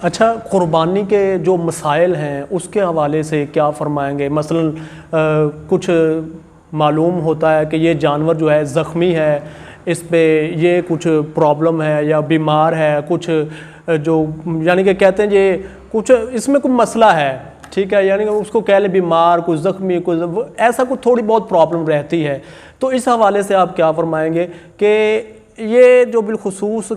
اچھا، قربانی کے جو مسائل ہیں اس کے حوالے سے کیا فرمائیں گے؟ مثلا کچھ معلوم ہوتا ہے کہ یہ جانور جو ہے زخمی ہے، اس پہ یہ کچھ پرابلم ہے یا بیمار ہے، کچھ جو یعنی کہ کہتے ہیں یہ کچھ اس میں کوئی مسئلہ ہے، ٹھیک ہے، یعنی کہ اس کو کہہ لیں بیمار، کوئی زخمی، کوئی ایسا کوئی تھوڑی بہت پرابلم رہتی ہے، تو اس حوالے سے آپ کیا فرمائیں گے کہ یہ جو بالخصوص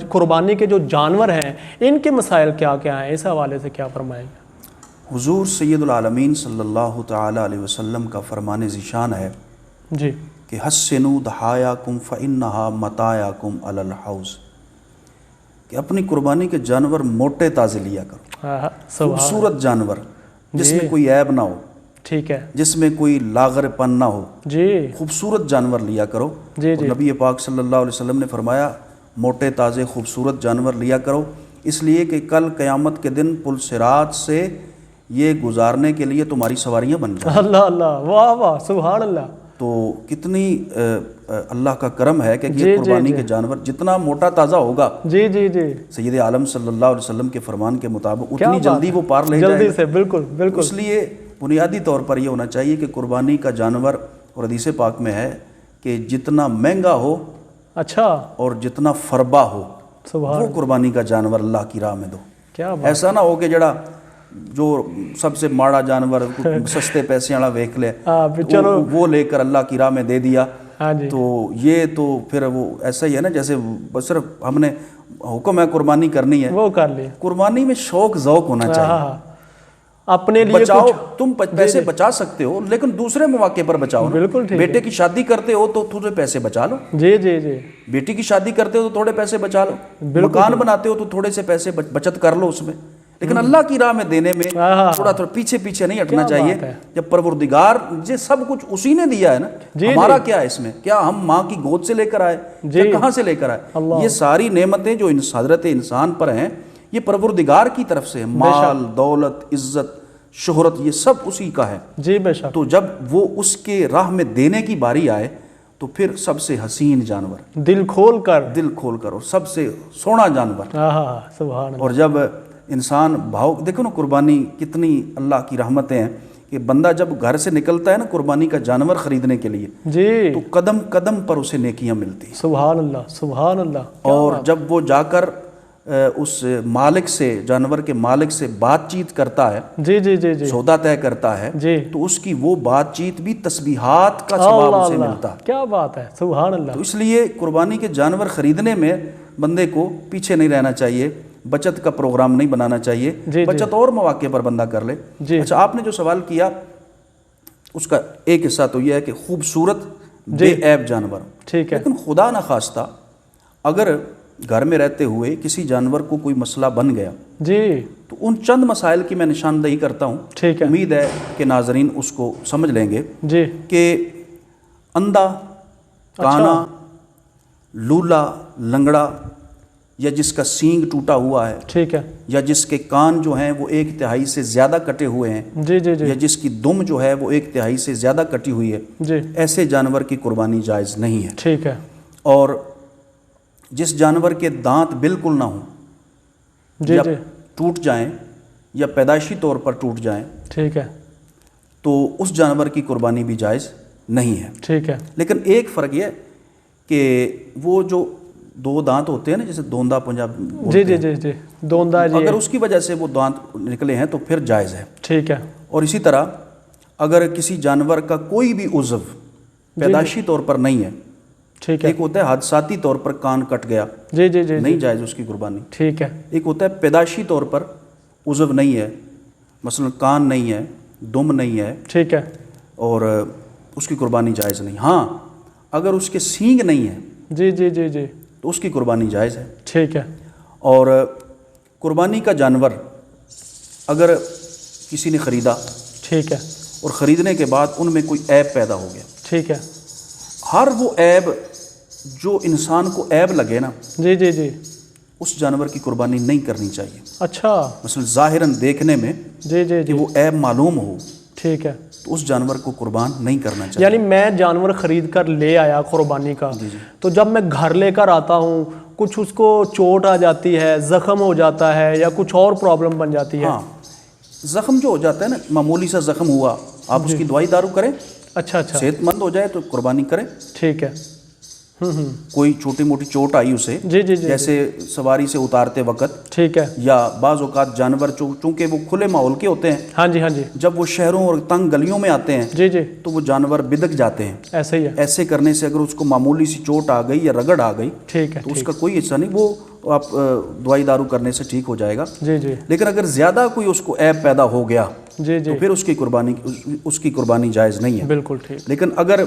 قربانی کے جو جانور ہیں ان کے مسائل کیا کیا ہیں؟ اس حوالے سے کیا فرمائیں گے؟ حضور سید العالمین صلی اللہ تعالی علیہ وسلم کا فرمان ذیشان ہے جی کہ حسنوا ضحایاکم فانھا متاعکم علی الحوض، کہ اپنی قربانی کے جانور موٹے تازے لیا کرو، خوبصورت جانور جس میں کوئی عیب نہ ہو، ٹھیک ہے، جس میں کوئی لاغر پن نہ ہو، جی خوبصورت جانور لیا کرو۔ جی اور نبی پاک صلی اللہ علیہ وسلم نے فرمایا موٹے تازے خوبصورت جانور لیا کرو، اس لیے کہ کل قیامت کے دن پل صراط سے یہ گزارنے کے لیے تمہاری سواریاں بن جائیں۔ اللہ اللہ، واہ واہ، سبحان اللہ۔ تو کتنی اللہ کا کرم ہے کہ یہ قربانی کے جانور جتنا موٹا تازہ ہوگا، جی جی جی، سید عالم صلی اللہ علیہ وسلم کے فرمان کے مطابق اتنی جلدی وہ پار لے جائے گا، جلدی سے، بالکل بالکل۔ اس لیے بنیادی طور پر یہ ہونا چاہیے کہ قربانی کا جانور، اور حدیث پاک میں ہے کہ جتنا مہنگا ہو اچھا اور جتنا فربا ہو سبحان، وہ قربانی کا جانور اللہ کی راہ میں دو۔ کیا بات، ایسا نہ ہو کہ جڑا جو سب سے ماڑا جانور سستے پیسے والا ویکھ لے وہ لے کر اللہ کی راہ میں دے دیا، ہاں جی، تو یہ تو پھر وہ ایسا ہی ہے نا جیسے صرف ہم نے حکم ہے قربانی کرنی ہے، وہ کر لی۔ قربانی میں شوق ذوق ہونا چاہیے۔ اپنے لیے بچاؤ، تم پیسے بچا سکتے ہو لیکن دوسرے مواقع پر بچاؤ نا۔ بالکل ٹھیک، بیٹے کی شادی کرتے ہو تو تھوڑے پیسے بچا لو، جی جی جی، بیٹی کی شادی کرتے ہو تو تھوڑے پیسے بچا لو، مکان بناتے ہو تو تھوڑے سے پیسے بچت کر لو اس میں، لیکن اللہ کی راہ میں دینے میں تھوڑا پیچھے پیچھے نہیں ہٹنا چاہیے۔ جب پروردگار یہ سب کچھ اسی نے دیا ہے نا، ہمارا کیا ہے اس میں؟ کیا ہم ماں کی گود سے لے کر آئے یا کہاں سے لے کر آئے؟ یہ ساری نعمتیں جو حضرت انسان پر ہیں یہ پروردگار کی طرف سے، مال، دولت، عزت، شہرت، یہ سب اسی کا ہے۔ جی بے شک۔ تو جب وہ اس کے راہ میں دینے کی باری آئے تو پھر سب سے حسین جانور، دل کھول کر اور سب سے سونا جانور، سبحان اللہ۔ اور جب انسان بھاؤ، دیکھو نا قربانی کتنی اللہ کی رحمتیں ہیں کہ بندہ جب گھر سے نکلتا ہے نا قربانی کا جانور خریدنے کے لیے جی تو قدم قدم پر اسے نیکیاں ملتی ہیں، سبحان اللہ سبحان اللہ۔ اور جب وہ جا کر اس مالک سے، جانور کے مالک سے بات چیت کرتا ہے، جی جی جی جی، سودا طے کرتا ہے، جی تو اس کی وہ بات چیت بھی تسبیحات کا ثواب اسے ملتا ہے۔ کیا بات ہے، سبحان اللہ۔ تو اس لیے قربانی کے جانور خریدنے میں بندے کو پیچھے نہیں رہنا چاہیے، بچت کا پروگرام نہیں بنانا چاہیے، بچت اور مواقع پر بندہ کر لے۔ اچھا، آپ نے جو سوال کیا اس کا ایک حصہ تو یہ ہے کہ خوبصورت بے عیب جانور، ٹھیک ہے، لیکن خدا نہ خواستہ اگر گھر میں رہتے ہوئے کسی جانور کو کوئی مسئلہ بن گیا جی، تو ان چند مسائل کی میں نشاندہی کرتا ہوں، ٹھیک ہے، امید ہے کہ ناظرین اس کو سمجھ لیں گے۔ جی، کہ اندھا، کانا، لولا، لنگڑا، یا جس کا سینگ ٹوٹا ہوا ہے، ٹھیک ہے، یا جس کے کان جو ہیں وہ 1/3 سے زیادہ کٹے ہوئے ہیں، جی جی جی، یا جس کی دم جو ہے وہ 1/3 سے زیادہ کٹی ہوئی ہے، جی، ایسے جانور کی قربانی جائز نہیں ہے۔ ٹھیک ہے، اور جس جانور کے دانت بالکل نہ ہوں، جی یا جی، ٹوٹ جائیں یا پیدائشی طور پر ٹوٹ جائیں، ٹھیک ہے، تو اس جانور کی قربانی بھی جائز نہیں ہے۔ ٹھیک ہے، لیکن ایک فرق یہ ہے کہ وہ جو 2 دانت ہوتے ہیں نا، جیسے دوندا پنجاب جی جی جی جی، دوندا جی، اگر اس کی وجہ سے وہ دانت نکلے ہیں تو پھر جائز ہے۔ ٹھیک ہے، اور اسی طرح اگر کسی جانور کا کوئی بھی عضو پیدائشی طور پر نہیں ہے، ٹھیک ہے، ایک ہوتا ہے حادثاتی طور پر کان کٹ گیا، جی جی جی، نہیں جائز اس کی قربانی۔ ٹھیک ہے، ایک ہوتا ہے پیدائشی طور پر عضو نہیں ہے، مثلا کان نہیں ہے، دم نہیں ہے، ٹھیک ہے، اور اس کی قربانی جائز نہیں۔ ہاں اگر اس کے سینگ نہیں ہے جی جی جی جی، تو اس کی قربانی جائز ہے۔ ٹھیک ہے، اور قربانی کا جانور اگر کسی نے خریدا، ٹھیک ہے، اور خریدنے کے بعد ان میں کوئی عیب پیدا ہو گیا، ٹھیک ہے، ہر وہ عیب جو انسان کو عیب لگے نا، جی جی جی، اس جانور کی قربانی نہیں کرنی چاہیے۔ اچھا، مثلا ظاہراً دیکھنے میں جی جی کہ جی، وہ عیب معلوم ہو ٹھیک ہے، تو اس جانور کو قربان نہیں کرنا چاہیے۔ یعنی میں جانور خرید کر لے آیا قربانی کا، تو جب میں گھر لے کر آتا ہوں کچھ اس کو چوٹ آ جاتی ہے, زخم ہو جاتا ہے یا کچھ اور پرابلم بن جاتی ہے؟ ہاں زخم جو ہو جاتا ہے نا, معمولی سا زخم ہوا, آپ اس کی دوائی دارو کریں, اچھا اچھا, صحت مند ہو جائے تو قربانی کریں. ٹھیک ہے. کوئی چھوٹی موٹی چوٹ آئی اسے, جی جی جی, جیسے سواری سے اتارتے وقت, ٹھیک ہے, یا بعض اوقات جانور چونکہ وہ کھلے ماحول کے ہوتے ہیں, ہاں جی ہاں جی, جب وہ شہروں اور تنگ گلیوں میں آتے ہیں جی جی, تو وہ جانور بدک جاتے ہیں. ایسے ہی ہے, ایسے کرنے سے اگر اس کو معمولی سی چوٹ آ گئی یا رگڑ آ گئی ٹھیک ہے, تو اس کا کوئی حصہ نہیں, وہ آپ دوائی دارو کرنے سے ٹھیک ہو جائے گا. جی جی لیکن اگر زیادہ کوئی اس کو عیب پیدا ہو گیا جی جی, تو پھر اس کی قربانی جائز نہیں ہے. بالکل ٹھیک. لیکن اگر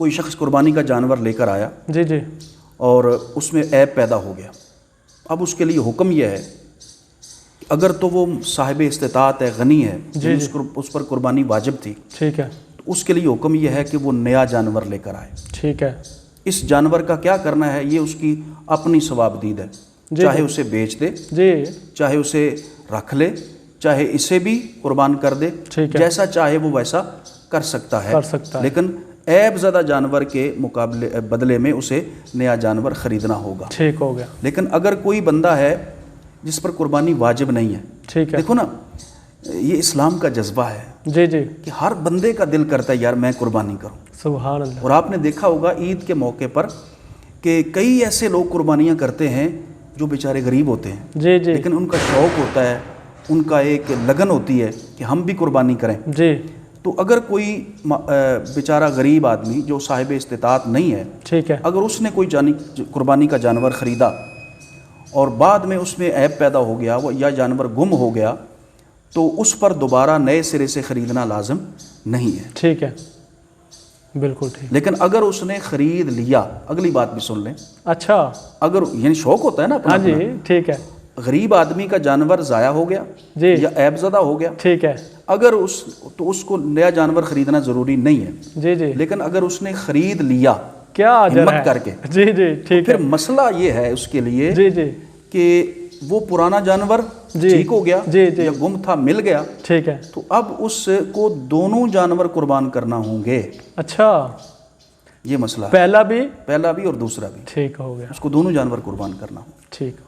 کوئی شخص قربانی کا جانور لے کر آیا جی جی, اور اس میں عیب پیدا ہو گیا, اب اس کے لیے حکم یہ ہے اگر تو وہ صاحب استطاعت ہے, غنی ہے, جی اس پر قربانی واجب تھی, ٹھیک ہے, تو اس کے لیے حکم یہ ہے کہ وہ نیا جانور لے کر آئے. ٹھیک ہے, اس جانور کا کیا کرنا ہے یہ اس کی اپنی ثواب دید ہے, چاہے اسے بیچ دے, جی, چاہے اسے رکھ لے, چاہے اسے بھی قربان کر دے, جیسا چاہے وہ ویسا کر سکتا ہے. لیکن عیب زدہ جانور کے مقابلے بدلے میں اسے نیا جانور خریدنا ہوگا. ٹھیک ہو گیا. لیکن اگر کوئی بندہ ہے جس پر قربانی واجب نہیں ہے, ٹھیک ہے, دیکھو نا یہ اسلام کا جذبہ ہے, جی جی, کہ ہر بندے کا دل کرتا ہے یار میں قربانی کروں. سبحان اللہ. اور آپ نے دیکھا ہوگا عید کے موقع پر کہ کئی ایسے لوگ قربانیاں کرتے ہیں جو بیچارے غریب ہوتے ہیں, جی جی, لیکن ان کا شوق ہوتا ہے, ان کا ایک لگن ہوتی ہے کہ ہم بھی قربانی کریں. جی, تو اگر کوئی بیچارہ غریب آدمی جو صاحب استطاعت نہیں ہے, ٹھیک ہے, اگر اس نے کوئی قربانی کا جانور خریدا اور بعد میں اس میں عیب پیدا ہو گیا یا جانور گم ہو گیا, تو اس پر دوبارہ نئے سرے سے خریدنا لازم نہیں ہے. ٹھیک ہے, بالکل ٹھیک. لیکن اگر اس نے خرید لیا, اگلی بات بھی سن لیں, اچھا, اگر یعنی شوق ہوتا ہے نا اپنا, ہاں جی, ٹھیک ہے, غریب آدمی کا جانور ضائع ہو گیا جی, یا عیب زدہ ہو گیا, ٹھیک ہے, اگر تو اس کو نیا جانور خریدنا ضروری نہیں ہے. جی جی, لیکن اگر اس نے خرید لیا کیا ہمت کر کے, جی جی, ٹھیک پھر ہے, مسئلہ یہ ہے اس کے لیے جی جی, کہ وہ پرانا جانور ٹھیک ہو گیا یا گم تھا مل گیا, ٹھیک ہے, تو اب اس کو دونوں جانور قربان کرنا ہوں گے. اچھا, یہ مسئلہ, پہلا بھی اور دوسرا بھی, ٹھیک ہو گیا, اس کو دونوں جانور قربان کرنا ہوں. ٹھیک.